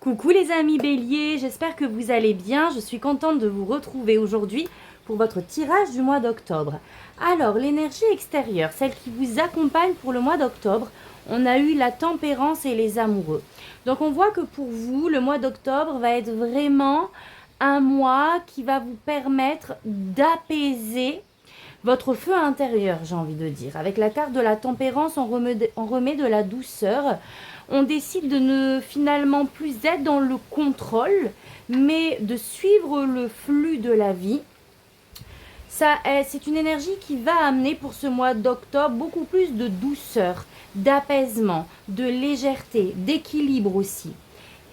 Coucou les amis béliers, j'espère que vous allez bien. Je suis contente de vous retrouver aujourd'hui pour votre tirage du mois d'octobre. Alors, l'énergie extérieure, celle qui vous accompagne pour le mois d'octobre, on a eu la tempérance et les amoureux. Donc on voit que pour vous, le mois d'octobre va être vraiment un mois qui va vous permettre d'apaiser votre feu intérieur, j'ai envie de dire. Avec la carte de la tempérance, on remet de la douceur. On décide de ne finalement plus être dans le contrôle, mais de suivre le flux de la vie. C'est une énergie qui va amener pour ce mois d'octobre beaucoup plus de douceur, d'apaisement, de légèreté, d'équilibre aussi.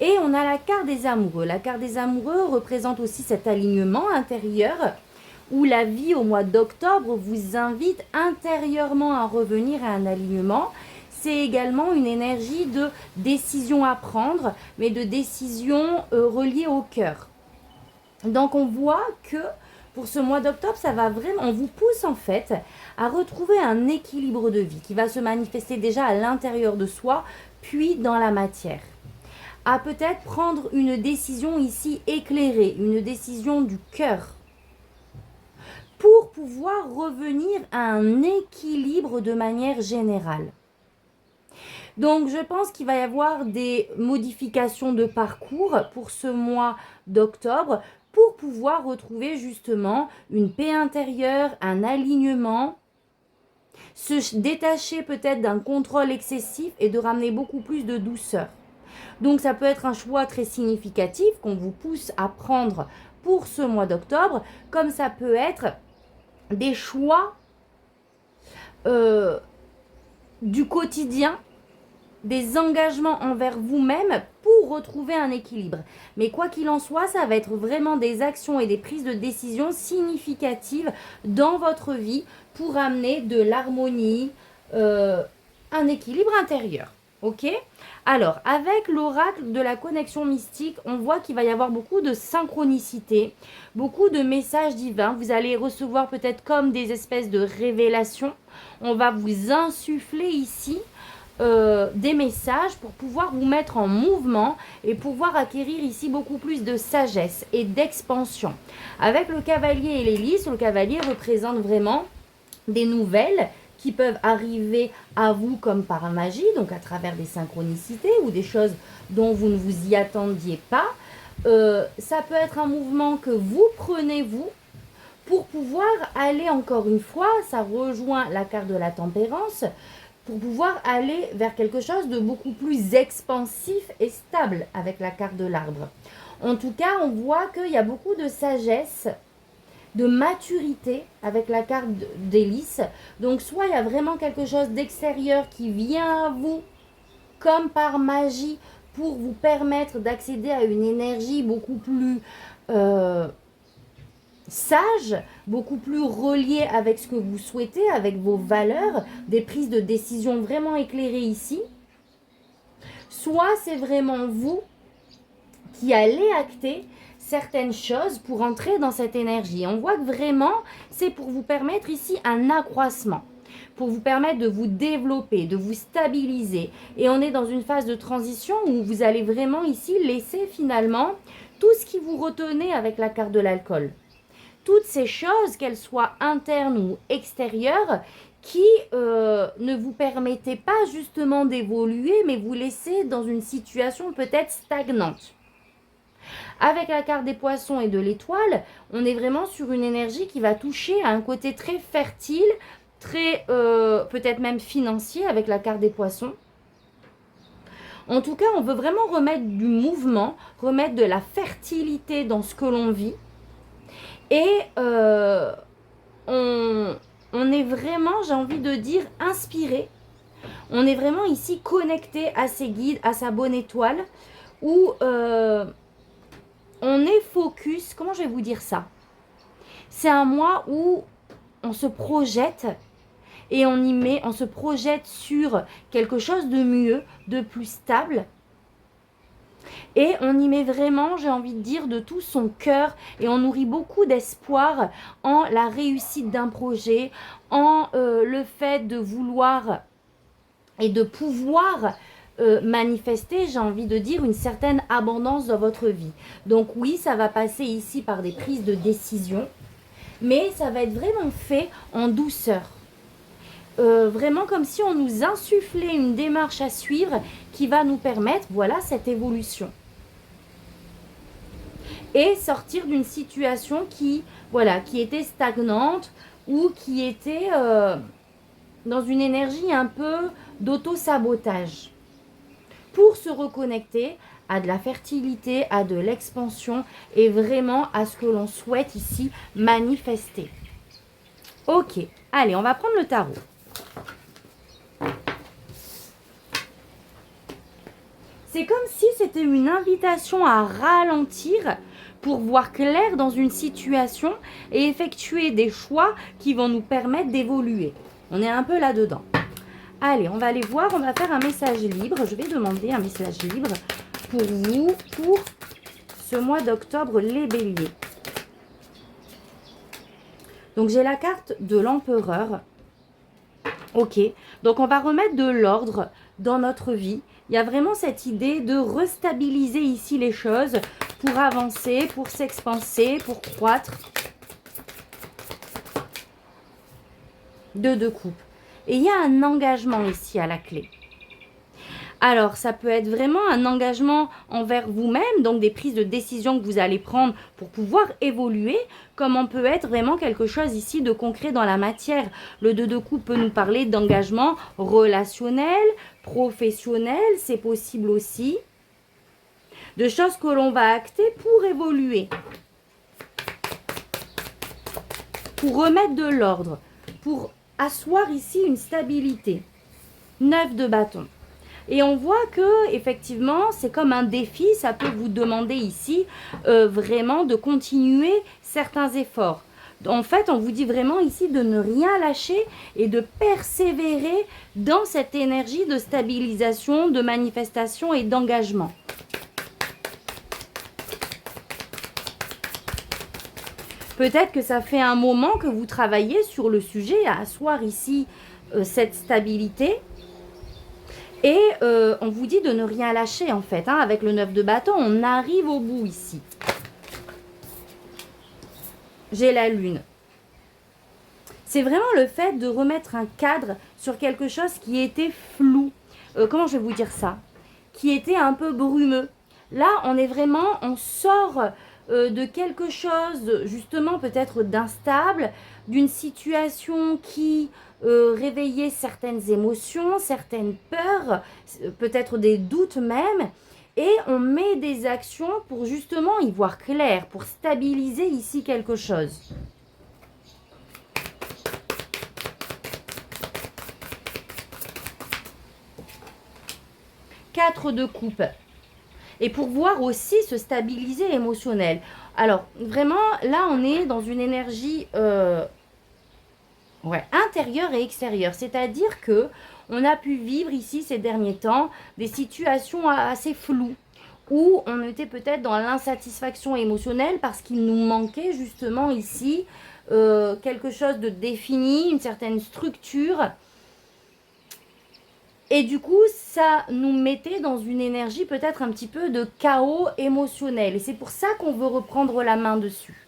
Et on a la carte des amoureux. La carte des amoureux représente aussi cet alignement intérieur où la vie au mois d'octobre vous invite intérieurement à revenir à un alignement. C'est également une énergie de décision à prendre, mais de décision reliée au cœur. Donc on voit que pour ce mois d'octobre, ça va vraiment, on vous pousse en fait à retrouver un équilibre de vie qui va se manifester déjà à l'intérieur de soi, puis dans la matière. À peut-être prendre une décision ici éclairée, une décision du cœur, pour pouvoir revenir à un équilibre de manière générale. Donc, je pense qu'il va y avoir des modifications de parcours pour ce mois d'octobre pour pouvoir retrouver justement une paix intérieure, un alignement, se détacher peut-être d'un contrôle excessif et de ramener beaucoup plus de douceur. Donc, ça peut être un choix très significatif qu'on vous pousse à prendre pour ce mois d'octobre, comme ça peut être des choix du quotidien, des engagements envers vous-même pour retrouver un équilibre. Mais quoi qu'il en soit, ça va être vraiment des actions et des prises de décision significatives dans votre vie pour amener de l'harmonie, un équilibre intérieur. Ok ? Alors, avec l'oracle de la connexion mystique, on voit qu'il va y avoir beaucoup de synchronicité, beaucoup de messages divins. Vous allez recevoir peut-être comme des espèces de révélations. On va vous insuffler ici des messages pour pouvoir vous mettre en mouvement et pouvoir acquérir ici beaucoup plus de sagesse et d'expansion. Avec le cavalier et l'hélice, le cavalier représente vraiment des nouvelles qui peuvent arriver à vous comme par magie, donc à travers des synchronicités ou des choses dont vous ne vous y attendiez pas. Ça peut être un mouvement que vous prenez vous pour pouvoir aller encore une fois, ça rejoint la carte de la tempérance, pour pouvoir aller vers quelque chose de beaucoup plus expansif et stable avec la carte de l'arbre. En tout cas, on voit qu'il y a beaucoup de sagesse, de maturité avec la carte d'hélice. Donc, soit il y a vraiment quelque chose d'extérieur qui vient à vous comme par magie pour vous permettre d'accéder à une énergie beaucoup plus sage, beaucoup plus relié avec ce que vous souhaitez, avec vos valeurs, des prises de décision vraiment éclairées ici. Soit c'est vraiment vous qui allez acter certaines choses pour entrer dans cette énergie. On voit que vraiment, c'est pour vous permettre ici un accroissement, pour vous permettre de vous développer, de vous stabiliser. Et on est dans une phase de transition où vous allez vraiment ici laisser finalement tout ce qui vous retenait avec la carte de l'alcool. Toutes ces choses, qu'elles soient internes ou extérieures, qui ne vous permettaient pas justement d'évoluer, mais vous laissaient dans une situation peut-être stagnante. Avec la carte des poissons et de l'étoile, on est vraiment sur une énergie qui va toucher à un côté très fertile, très peut-être même financier avec la carte des poissons. En tout cas, on veut vraiment remettre du mouvement, remettre de la fertilité dans ce que l'on vit. Et on est vraiment, j'ai envie de dire, inspiré. On est vraiment ici connecté à ses guides, à sa bonne étoile, où on est focus. Comment je vais vous dire ça ? C'est un mois où on se projette et on se projette sur quelque chose de mieux, de plus stable. Et on y met vraiment, j'ai envie de dire, de tout son cœur et on nourrit beaucoup d'espoir en la réussite d'un projet, en le fait de vouloir et de pouvoir manifester, j'ai envie de dire, une certaine abondance dans votre vie. Donc oui, ça va passer ici par des prises de décision, mais ça va être vraiment fait en douceur. Vraiment comme si on nous insufflait une démarche à suivre qui va nous permettre, voilà, cette évolution. Et sortir d'une situation qui, voilà, qui était stagnante ou qui était dans une énergie un peu d'auto-sabotage. Pour se reconnecter à de la fertilité, à de l'expansion et vraiment à ce que l'on souhaite ici manifester. Ok, allez, on va prendre le tarot. C'est comme si c'était une invitation à ralentir pour voir clair dans une situation et effectuer des choix qui vont nous permettre d'évoluer. On est un peu là-dedans. Allez, on va aller voir, on va faire un message libre. Je vais demander un message libre pour vous, pour ce mois d'octobre, les béliers. Donc, j'ai la carte de l'empereur. Ok, donc on va remettre de l'ordre dans notre vie. Il y a vraiment cette idée de restabiliser ici les choses pour avancer, pour s'expanser, pour croître. Deux coupes. Et il y a un engagement ici à la clé. Alors, ça peut être vraiment un engagement envers vous-même, donc des prises de décision que vous allez prendre pour pouvoir évoluer, comme on peut être vraiment quelque chose ici de concret dans la matière. Le 2 de coupe peut nous parler d'engagement relationnel, professionnel, c'est possible aussi. De choses que l'on va acter pour évoluer. Pour remettre de l'ordre, pour asseoir ici une stabilité. 9 de bâton. Et on voit que effectivement, c'est comme un défi, ça peut vous demander ici vraiment de continuer certains efforts. En fait, on vous dit vraiment ici de ne rien lâcher et de persévérer dans cette énergie de stabilisation, de manifestation et d'engagement. Peut-être que ça fait un moment que vous travaillez sur le sujet à asseoir ici cette stabilité. Et on vous dit de ne rien lâcher en fait. Hein, avec le 9 de bâton, on arrive au bout ici. J'ai la lune. C'est vraiment le fait de remettre un cadre sur quelque chose qui était flou. Comment je vais vous dire ça? Qui était un peu brumeux. Là, on est vraiment, on sort de quelque chose justement peut-être d'instable, d'une situation qui réveillait certaines émotions, certaines peurs, peut-être des doutes même, et on met des actions pour justement y voir clair, pour stabiliser ici quelque chose. Quatre de coupe. Et pour voir aussi se stabiliser émotionnel. Alors, vraiment, là, on est dans une énergie intérieure et extérieure. C'est-à-dire que on a pu vivre ici ces derniers temps des situations assez floues où on était peut-être dans l'insatisfaction émotionnelle parce qu'il nous manquait justement ici quelque chose de défini, une certaine structure. Et du coup, ça nous mettait dans une énergie peut-être un petit peu de chaos émotionnel. Et c'est pour ça qu'on veut reprendre la main dessus.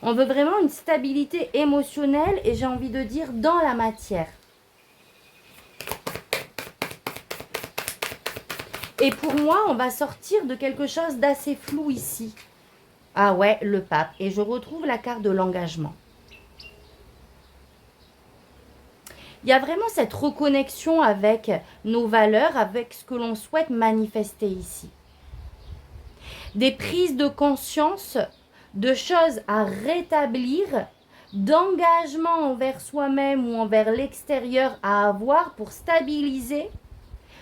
On veut vraiment une stabilité émotionnelle et j'ai envie de dire dans la matière. Et pour moi, on va sortir de quelque chose d'assez flou ici. Ah ouais, le pape. Et je retrouve la carte de l'engagement. Il y a vraiment cette reconnexion avec nos valeurs, avec ce que l'on souhaite manifester ici. Des prises de conscience, de choses à rétablir, d'engagement envers soi-même ou envers l'extérieur à avoir pour stabiliser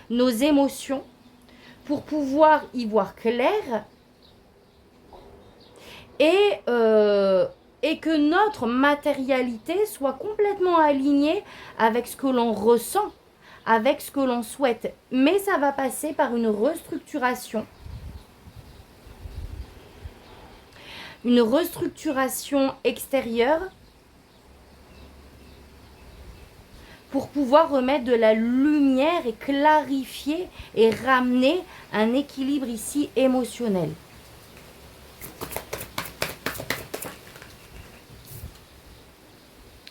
nos émotions, pour pouvoir y voir clair et que notre matérialité soit complètement alignée avec ce que l'on ressent, avec ce que l'on souhaite. Mais ça va passer par une restructuration. Une restructuration extérieure pour pouvoir remettre de la lumière et clarifier et ramener un équilibre ici émotionnel.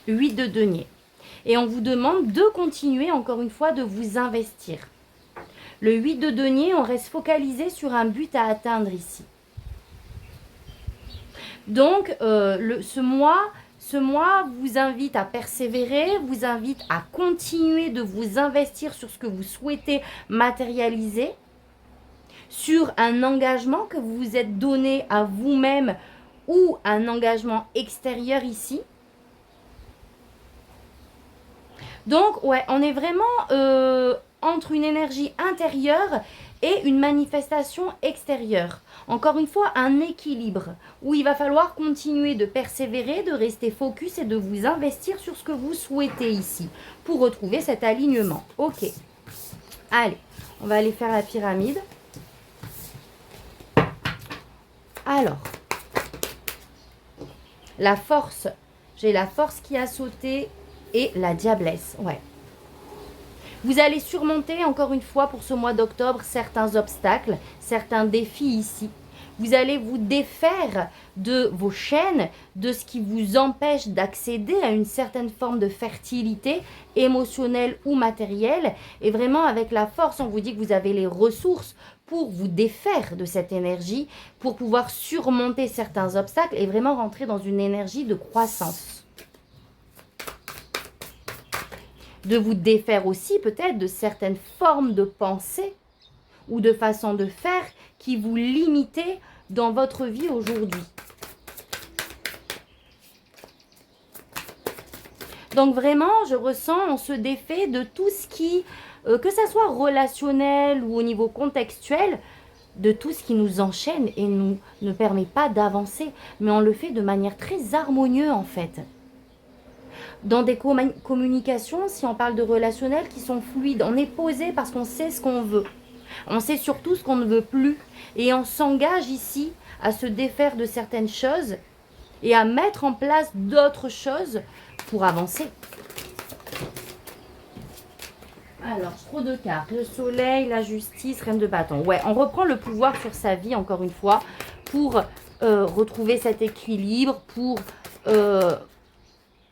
Huit de denier. Et on vous demande de continuer, encore une fois, de vous investir. Le 8 de denier, on reste focalisé sur un but à atteindre ici. Donc, ce mois vous invite à persévérer, vous invite à continuer de vous investir sur ce que vous souhaitez matérialiser, sur un engagement que vous vous êtes donné à vous-même ou un engagement extérieur ici. Donc, ouais, on est vraiment entre une énergie intérieure et une manifestation extérieure. Encore une fois, un équilibre où il va falloir continuer de persévérer, de rester focus et de vous investir sur ce que vous souhaitez ici pour retrouver cet alignement. Ok. Allez, on va aller faire la pyramide. Alors, la force. J'ai la force qui a sauté et la diablesse. Ouais. Vous allez surmonter, encore une fois, pour ce mois d'octobre, certains obstacles, certains défis ici. Vous allez vous défaire de vos chaînes, de ce qui vous empêche d'accéder à une certaine forme de fertilité émotionnelle ou matérielle. Et vraiment, avec la force, on vous dit que vous avez les ressources pour vous défaire de cette énergie, pour pouvoir surmonter certains obstacles et vraiment rentrer dans une énergie de croissance. De vous défaire aussi peut-être de certaines formes de pensée ou de façon de faire qui vous limitaient dans votre vie aujourd'hui. Donc vraiment, je ressens, on se défait de tout ce qui, que ça soit relationnel ou au niveau contextuel, de tout ce qui nous enchaîne et nous ne permet pas d'avancer. Mais on le fait de manière très harmonieuse en fait. Dans des communications, si on parle de relationnel, qui sont fluides, on est posé parce qu'on sait ce qu'on veut. On sait surtout ce qu'on ne veut plus. Et on s'engage ici à se défaire de certaines choses et à mettre en place d'autres choses pour avancer. Alors, trop de cartes. Le soleil, la justice, reine de bâton. Ouais, on reprend le pouvoir sur sa vie, encore une fois, pour retrouver cet équilibre, pour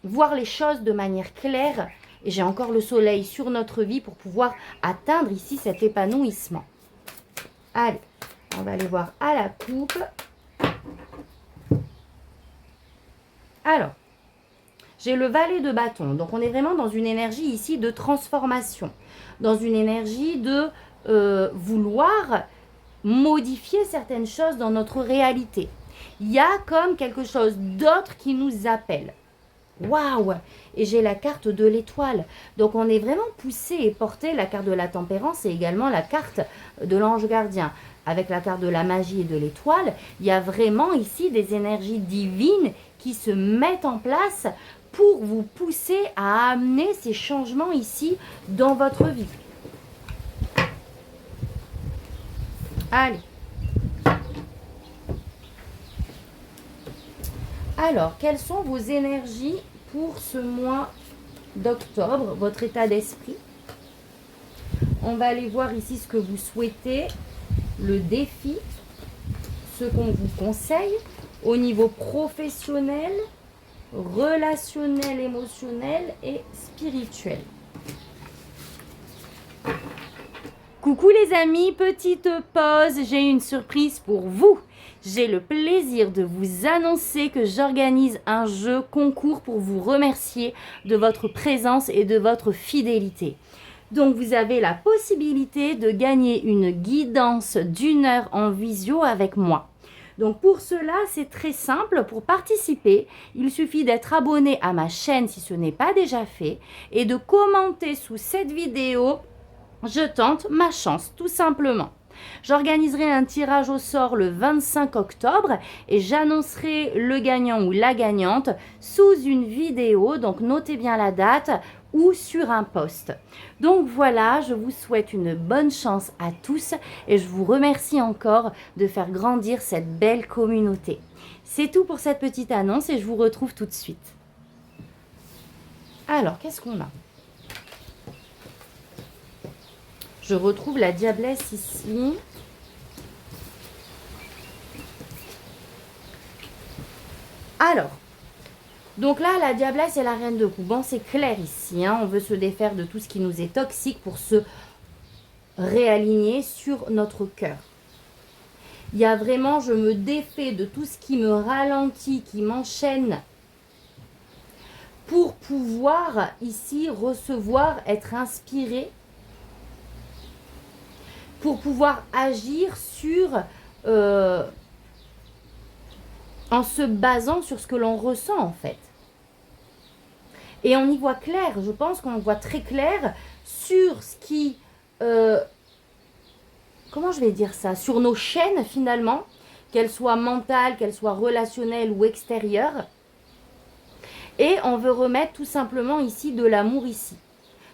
voir les choses de manière claire. Et j'ai encore le soleil sur notre vie pour pouvoir atteindre ici cet épanouissement. Allez, on va aller voir à la coupe. Alors, j'ai le valet de bâton. Donc, on est vraiment dans une énergie ici de transformation. Dans une énergie de vouloir modifier certaines choses dans notre réalité. Il y a comme quelque chose d'autre qui nous appelle. Waouh! Et j'ai la carte de l'étoile. Donc, on est vraiment poussé et porté. La carte de la tempérance et également la carte de l'ange gardien. Avec la carte de la magie et de l'étoile, il y a vraiment ici des énergies divines qui se mettent en place pour vous pousser à amener ces changements ici dans votre vie. Allez. Alors, quelles sont vos énergies pour ce mois d'octobre, votre état d'esprit? On va aller voir ici ce que vous souhaitez, le défi, ce qu'on vous conseille au niveau professionnel, relationnel, émotionnel et spirituel. Coucou les amis, petite pause, j'ai une surprise pour vous. J'ai le plaisir de vous annoncer que j'organise un jeu concours pour vous remercier de votre présence et de votre fidélité. Donc vous avez la possibilité de gagner une guidance d'1 heure en visio avec moi. Donc pour cela, c'est très simple. Pour participer, il suffit d'être abonné à ma chaîne si ce n'est pas déjà fait et de commenter sous cette vidéo « Je tente ma chance » tout simplement. J'organiserai un tirage au sort le 25 octobre et j'annoncerai le gagnant ou la gagnante sous une vidéo, donc notez bien la date, ou sur un post. Donc voilà, je vous souhaite une bonne chance à tous et je vous remercie encore de faire grandir cette belle communauté. C'est tout pour cette petite annonce et je vous retrouve tout de suite. Alors, qu'est-ce qu'on a ? Je retrouve la diablesse ici. Alors, donc là, la diablesse et la reine de coupe. Bon, c'est clair ici. Hein, on veut se défaire de tout ce qui nous est toxique pour se réaligner sur notre cœur. Il y a vraiment, je me défais de tout ce qui me ralentit, qui m'enchaîne, pour pouvoir ici recevoir, être inspiré, pour pouvoir agir sur, en se basant sur ce que l'on ressent en fait. Et on y voit clair, je pense qu'on voit très clair sur ce qui, comment je vais dire ça, sur nos chaînes finalement, qu'elles soient mentales, qu'elles soient relationnelles ou extérieures. Et on veut remettre tout simplement ici de l'amour ici.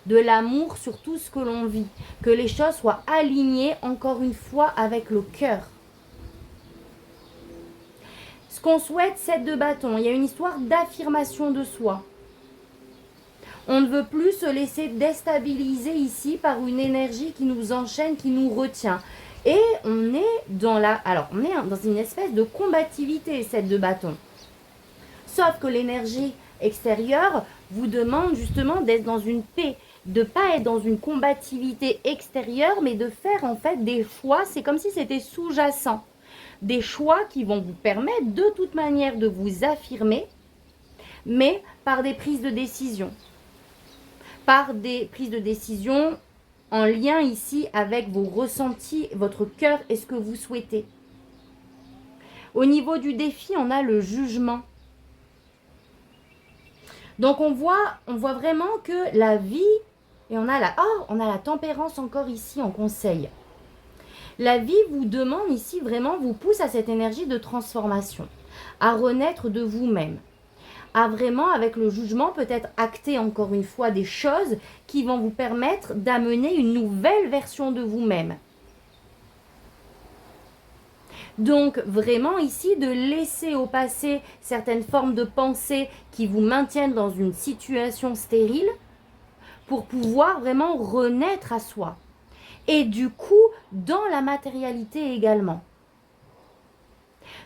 De l'amour sur tout ce que l'on vit. Que les choses soient alignées encore une fois avec le cœur. Ce qu'on souhaite, 7 de bâton. Il y a une histoire d'affirmation de soi. On ne veut plus se laisser déstabiliser ici par une énergie qui nous enchaîne, qui nous retient. Et on est dans on est dans une espèce de combativité, 7 de bâton. Sauf que l'énergie extérieure vous demande justement d'être dans une paix, de ne pas être dans une combativité extérieure, mais de faire en fait des choix, c'est comme si c'était sous-jacent. Des choix qui vont vous permettre de toute manière de vous affirmer, mais par des prises de décision. Par des prises de décision en lien ici avec vos ressentis, votre cœur et ce que vous souhaitez. Au niveau du défi, on a le jugement. Donc on voit vraiment que la vie, et on a la tempérance encore ici en conseil. La vie vous demande ici vraiment, vous pousse à cette énergie de transformation, à renaître de vous-même, à vraiment avec le jugement peut-être acter encore une fois des choses qui vont vous permettre d'amener une nouvelle version de vous-même. Donc vraiment ici de laisser au passé certaines formes de pensée qui vous maintiennent dans une situation stérile pour pouvoir vraiment renaître à soi. Et du coup dans la matérialité également.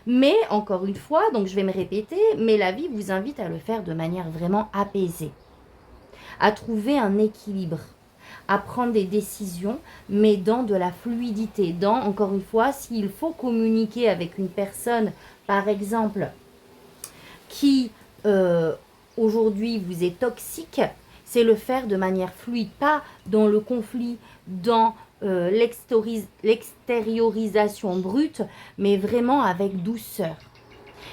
Mais encore une fois, donc je vais me répéter, mais la vie vous invite à le faire de manière vraiment apaisée. À trouver un équilibre. À prendre des décisions, mais dans de la fluidité, dans, encore une fois, s'il faut communiquer avec une personne, par exemple, qui aujourd'hui vous est toxique, c'est le faire de manière fluide, pas dans le conflit, dans l'extériorisation brute, mais vraiment avec douceur.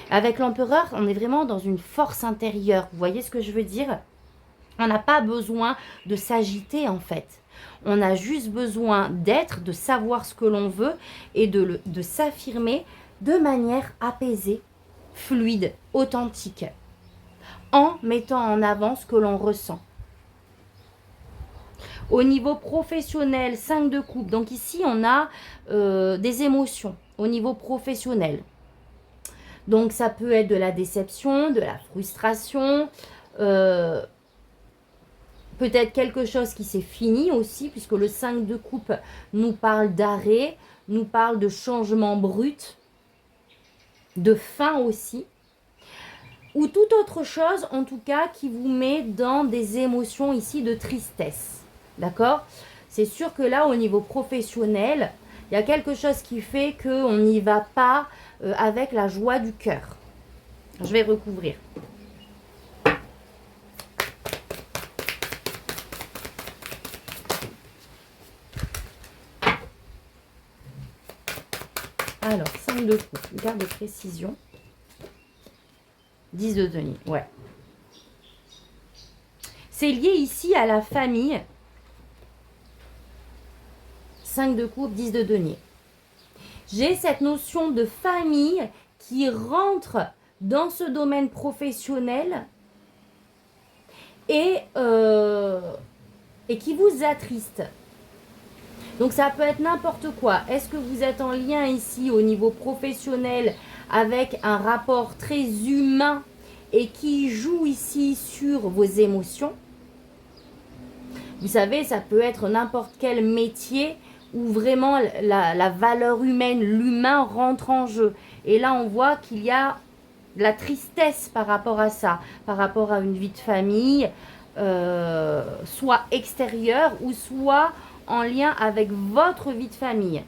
Avec l'empereur, on est vraiment dans une force intérieure, vous voyez ce que je veux dire ? On n'a pas besoin de s'agiter en fait. On a juste besoin d'être, de savoir ce que l'on veut et de s'affirmer de manière apaisée, fluide, authentique, en mettant en avant ce que l'on ressent. Au niveau professionnel, 5 de coupe. Donc ici, on a des émotions au niveau professionnel. Donc ça peut être de la déception, de la frustration, peut-être quelque chose qui s'est fini aussi, puisque le 5 de coupe nous parle d'arrêt, nous parle de changement brut, de fin aussi. Ou toute autre chose, en tout cas, qui vous met dans des émotions ici de tristesse. D'accord ? C'est sûr que là, au niveau professionnel, il y a quelque chose qui fait qu'on n'y va pas avec la joie du cœur. Je vais recouvrir. Alors, 5 de coupe, une carte de précision. 10 de denier, ouais. C'est lié ici à la famille. 5 de coupe, 10 de denier. J'ai cette notion de famille qui rentre dans ce domaine professionnel et qui vous attriste. Donc ça peut être n'importe quoi. Est-ce que vous êtes en lien ici au niveau professionnel avec un rapport très humain et qui joue ici sur vos émotions? Vous savez, ça peut être n'importe quel métier où vraiment la valeur humaine, l'humain rentre en jeu. Et là, on voit qu'il y a de la tristesse par rapport à ça, par rapport à une vie de famille, soit extérieure ou soit en lien avec votre vie de famille,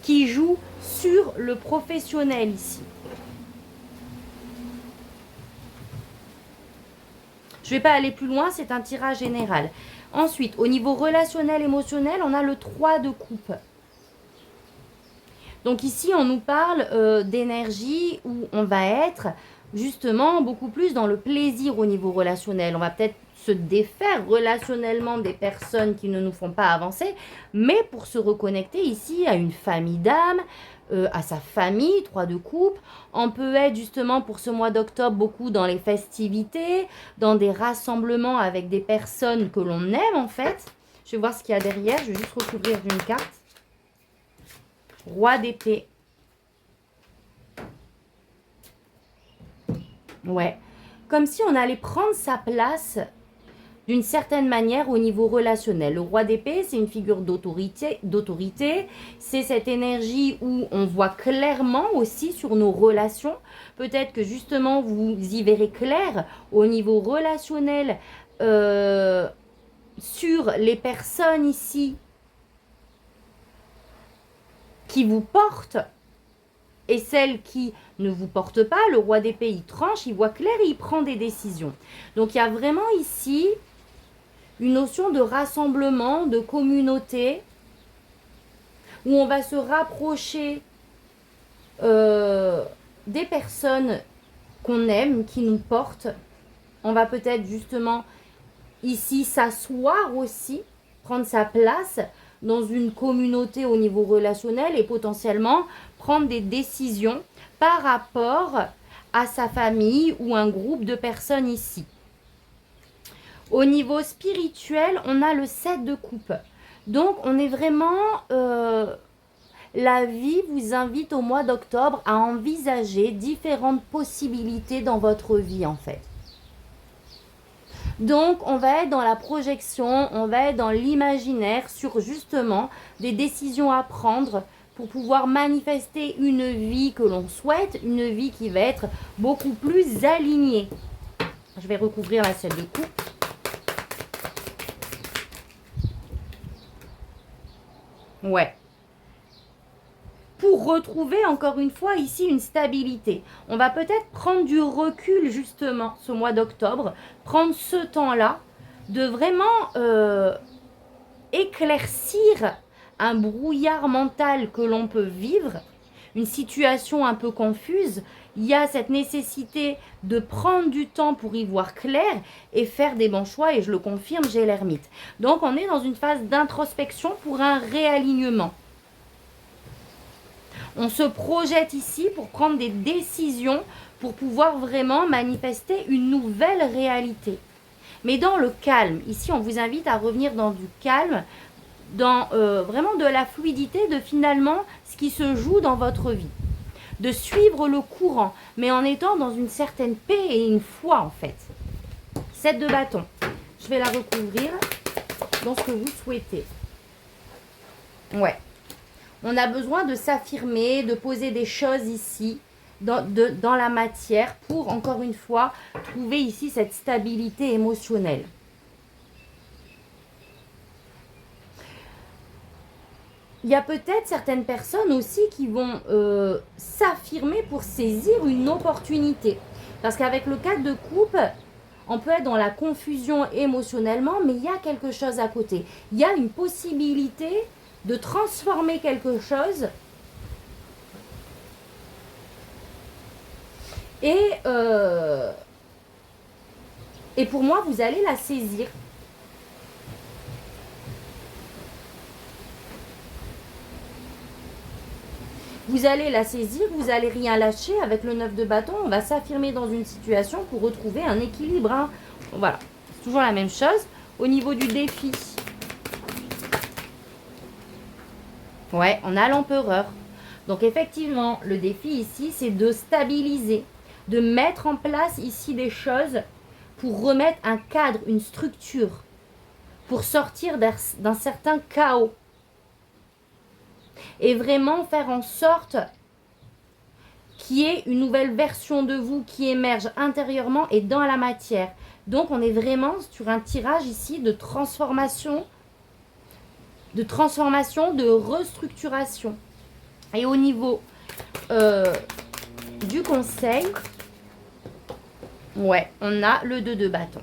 qui joue sur le professionnel ici. Je ne vais pas aller plus loin, c'est un tirage général. Ensuite, au niveau relationnel, émotionnel, on a le 3 de coupe. Donc ici, on nous parle d'énergie où on va être justement beaucoup plus dans le plaisir au niveau relationnel. On va peut-être se défaire relationnellement des personnes qui ne nous font pas avancer, mais pour se reconnecter ici à une famille d'âme, à sa famille, 3 de coupe. On peut être justement pour ce mois d'octobre beaucoup dans les festivités, dans des rassemblements avec des personnes que l'on aime en fait. Je vais voir ce qu'il y a derrière, je vais juste recouvrir d'une carte. Roi d'épée. Ouais. Comme si on allait prendre sa place d'une certaine manière au niveau relationnel. Le roi d'épée, c'est une figure d'autorité. C'est cette énergie où on voit clairement aussi sur nos relations. Peut-être que justement, vous y verrez clair au niveau relationnel sur les personnes ici qui vous portent et celles qui ne vous portent pas. Le roi d'épée, il tranche, il voit clair et il prend des décisions. Donc, il y a vraiment ici une notion de rassemblement, de communauté, où on va se rapprocher des personnes qu'on aime, qui nous portent. On va peut-être justement ici s'asseoir aussi, prendre sa place dans une communauté au niveau relationnel et potentiellement prendre des décisions par rapport à sa famille ou un groupe de personnes ici. Au niveau spirituel, on a le 7 de coupe. Donc, on est vraiment... la vie vous invite au mois d'octobre à envisager différentes possibilités dans votre vie, en fait. Donc, on va être dans la projection, on va être dans l'imaginaire sur justement des décisions à prendre pour pouvoir manifester une vie que l'on souhaite, une vie qui va être beaucoup plus alignée. Je vais recouvrir la 7 de coupe. Ouais. Pour retrouver encore une fois ici une stabilité. On va peut-être prendre du recul justement ce mois d'octobre, prendre ce temps-là de vraiment éclaircir un brouillard mental que l'on peut vivre, une situation un peu confuse. Il y a cette nécessité de prendre du temps pour y voir clair et faire des bons choix, et je le confirme, j'ai l'ermite. Donc on est dans une phase d'introspection pour un réalignement. On se projette ici pour prendre des décisions, pour pouvoir vraiment manifester une nouvelle réalité. Mais dans le calme, ici on vous invite à revenir dans du calme, dans vraiment de la fluidité de finalement ce qui se joue dans votre vie. De suivre le courant, mais en étant dans une certaine paix et une foi en fait. 7 de bâton. Je vais la recouvrir dans ce que vous souhaitez. Ouais. On a besoin de s'affirmer, de poser des choses ici, dans la matière, pour, encore une fois, trouver ici cette stabilité émotionnelle. Il y a peut-être certaines personnes aussi qui vont s'affirmer pour saisir une opportunité. Parce qu'avec le 4 de coupe, on peut être dans la confusion émotionnellement, mais il y a quelque chose à côté. Il y a une possibilité de transformer quelque chose et pour moi, vous allez la saisir. Vous allez la saisir, vous n'allez rien lâcher. Avec le 9 de bâton, on va s'affirmer dans une situation pour retrouver un équilibre. Hein. Voilà, c'est toujours la même chose. Au niveau du défi, ouais, on a l'empereur. Donc effectivement, le défi ici, c'est de stabiliser, de mettre en place ici des choses pour remettre un cadre, une structure pour sortir d'un certain chaos. Et vraiment faire en sorte qu'il y ait une nouvelle version de vous qui émerge intérieurement et dans la matière. Donc, on est vraiment sur un tirage ici de transformation, de restructuration. Et au niveau du conseil, ouais, on a le 2 de bâton.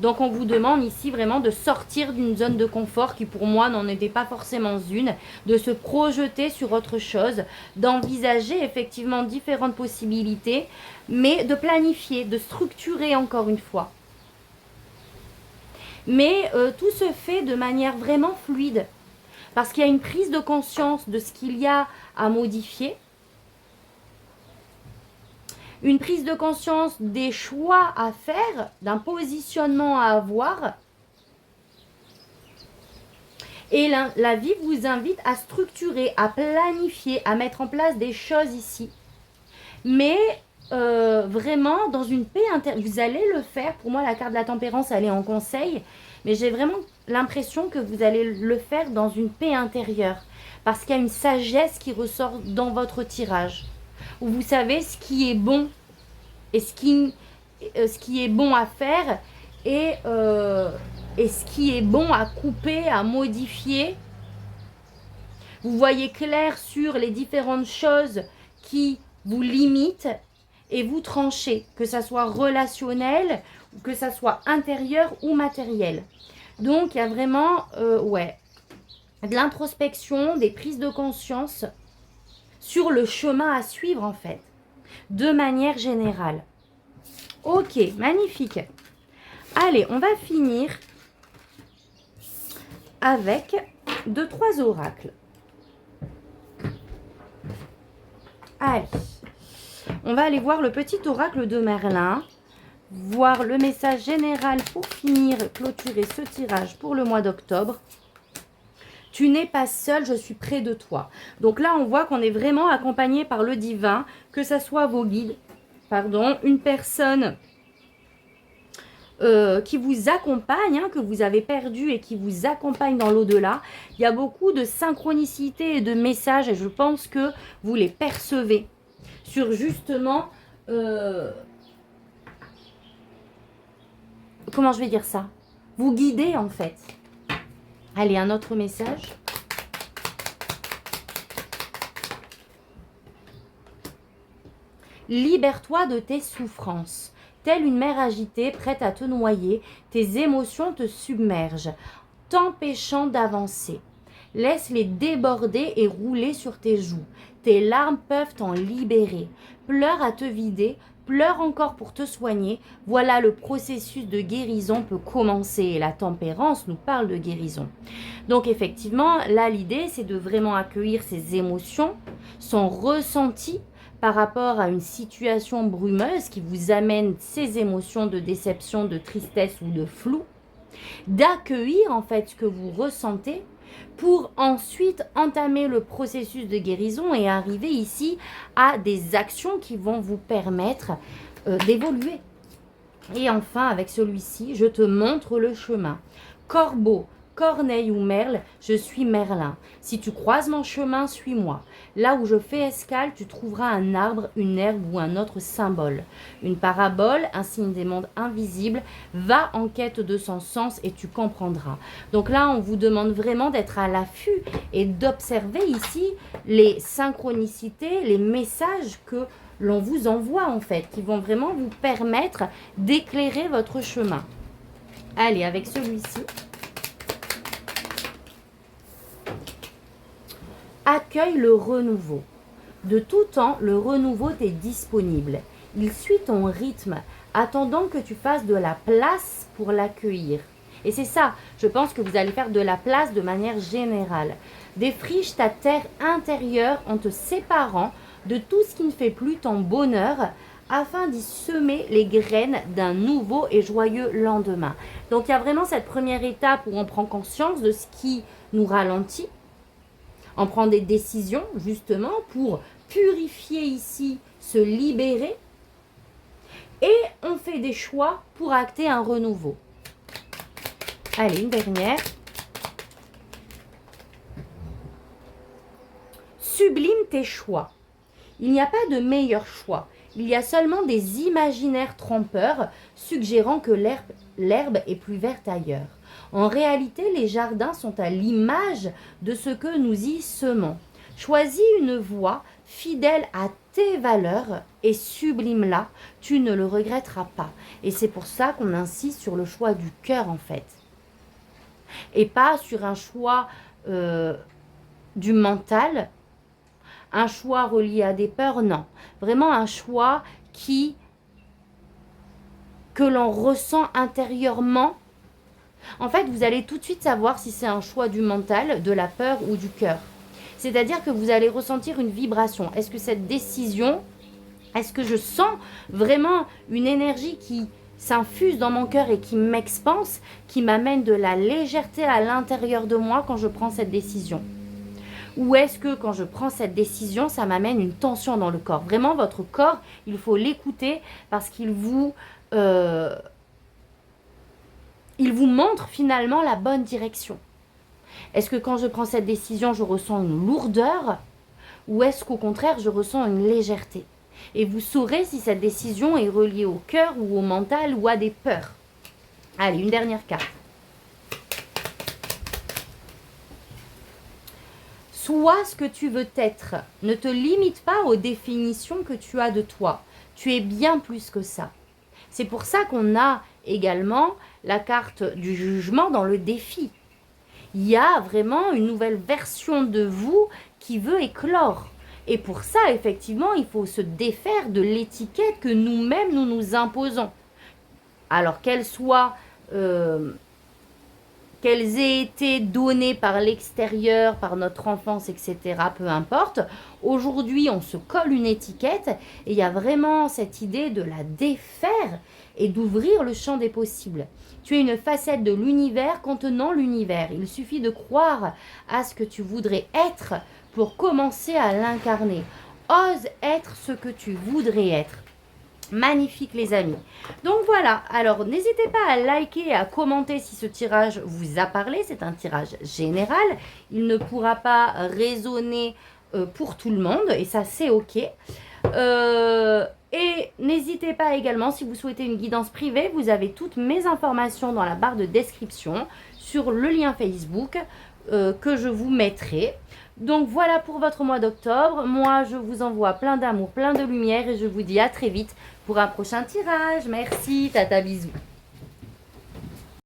Donc, on vous demande ici vraiment de sortir d'une zone de confort qui, pour moi, n'en était pas forcément une, de se projeter sur autre chose, d'envisager effectivement différentes possibilités, mais de planifier, de structurer encore une fois. Mais tout se fait de manière vraiment fluide, parce qu'il y a une prise de conscience de ce qu'il y a à modifier, une prise de conscience des choix à faire, d'un positionnement à avoir. Et la vie vous invite à structurer, à planifier, à mettre en place des choses ici. Mais vraiment dans une paix intérieure. Vous allez le faire. Pour moi, la carte de la tempérance, elle est en conseil. Mais j'ai vraiment l'impression que vous allez le faire dans une paix intérieure. Parce qu'il y a une sagesse qui ressort dans votre tirage. Où vous savez ce qui est bon et ce qui est bon à faire et ce qui est bon à couper, à modifier. Vous voyez clair sur les différentes choses qui vous limitent et vous tranchez, que ça soit relationnel, que ça soit intérieur ou matériel. Donc, il y a vraiment de l'introspection, des prises de conscience sur le chemin à suivre en fait, de manière générale. Ok, magnifique. Allez, on va finir avec 2-3 oracles. Allez, on va aller voir le petit oracle de Merlin, voir le message général pour finir, clôturer ce tirage pour le mois d'octobre. Tu n'es pas seul, je suis près de toi. Donc là, on voit qu'on est vraiment accompagné par le divin, que ce soit vos guides, une personne qui vous accompagne, que vous avez perdu et qui vous accompagne dans l'au-delà. Il y a beaucoup de synchronicité et de messages et je pense que vous les percevez sur justement... comment je vais dire ça? Vous guidez en fait. Allez, un autre message. Libère-toi de tes souffrances. Telle une mer agitée, prête à te noyer, tes émotions te submergent, t'empêchant d'avancer. Laisse-les déborder et rouler sur tes joues. Tes larmes peuvent t'en libérer. Pleure à te vider, pleure encore pour te soigner. Voilà, le processus de guérison peut commencer. Et la tempérance nous parle de guérison. Donc effectivement, là l'idée c'est de vraiment accueillir ses émotions, son ressenti par rapport à une situation brumeuse qui vous amène ces émotions de déception, de tristesse ou de flou, d'accueillir en fait ce que vous ressentez pour ensuite entamer le processus de guérison et arriver ici à des actions qui vont vous permettre d'évoluer. Et enfin, avec celui-ci, je te montre le chemin. Corbeau, Corneille ou Merle, je suis Merlin. Si tu croises mon chemin, suis-moi. Là où je fais escale, tu trouveras un arbre, une herbe ou un autre symbole. Une parabole, un signe des mondes invisibles. Va en quête de son sens et tu comprendras. Donc là, on vous demande vraiment d'être à l'affût et d'observer ici les synchronicités, les messages que l'on vous envoie en fait, qui vont vraiment vous permettre d'éclairer votre chemin. Allez, avec celui-ci. Accueille le renouveau. De tout temps, le renouveau t'est disponible. Il suit ton rythme, attendant que tu fasses de la place pour l'accueillir. Et c'est ça, je pense que vous allez faire de la place de manière générale. Défriche ta terre intérieure en te séparant de tout ce qui ne fait plus ton bonheur, afin d'y semer les graines d'un nouveau et joyeux lendemain. Donc il y a vraiment cette première étape où on prend conscience de ce qui nous ralentit. On prend des décisions justement pour purifier ici, se libérer. Et on fait des choix pour acter un renouveau. Allez, une dernière. Sublime tes choix. Il n'y a pas de meilleur choix. Il y a seulement des imaginaires trompeurs suggérant que l'herbe est plus verte ailleurs. En réalité, les jardins sont à l'image de ce que nous y semons. Choisis une voie fidèle à tes valeurs et sublime-la, tu ne le regretteras pas. Et c'est pour ça qu'on insiste sur le choix du cœur en fait. Et pas sur un choix du mental, un choix relié à des peurs, non. Vraiment un choix que l'on ressent intérieurement. En fait, vous allez tout de suite savoir si c'est un choix du mental, de la peur ou du cœur. C'est-à-dire que vous allez ressentir une vibration. Est-ce que cette décision, est-ce que je sens vraiment une énergie qui s'infuse dans mon cœur et qui m'expanse, qui m'amène de la légèreté à l'intérieur de moi quand je prends cette décision? Ou est-ce que quand je prends cette décision, ça m'amène une tension dans le corps? Vraiment, votre corps, il faut l'écouter parce qu'il vous montre finalement la bonne direction. Est-ce que quand je prends cette décision, je ressens une lourdeur? Ou est-ce qu'au contraire, je ressens une légèreté? Et vous saurez si cette décision est reliée au cœur ou au mental ou à des peurs. Allez, une dernière carte. Sois ce que tu veux être. Ne te limite pas aux définitions que tu as de toi. Tu es bien plus que ça. C'est pour ça qu'on a également la carte du jugement dans le défi. Il y a vraiment une nouvelle version de vous qui veut éclore. Et pour ça, effectivement, il faut se défaire de l'étiquette que nous-mêmes, nous nous imposons. Alors qu'elle soit... qu'elles aient été données par l'extérieur, par notre enfance, etc., peu importe. Aujourd'hui, on se colle une étiquette et il y a vraiment cette idée de la défaire et d'ouvrir le champ des possibles. Tu es une facette de l'univers contenant l'univers. Il suffit de croire à ce que tu voudrais être pour commencer à l'incarner. Ose être ce que tu voudrais être. Magnifique les amis. Donc voilà, alors n'hésitez pas à liker et à commenter si ce tirage vous a parlé. C'est un tirage général. Il ne pourra pas résonner pour tout le monde et ça c'est ok. Et n'hésitez pas également, si vous souhaitez une guidance privée, vous avez toutes mes informations dans la barre de description sur le lien Facebook que je vous mettrai. Donc voilà pour votre mois d'octobre. Moi, je vous envoie plein d'amour, plein de lumière et je vous dis à très vite pour un prochain tirage. Merci, tata, bisous.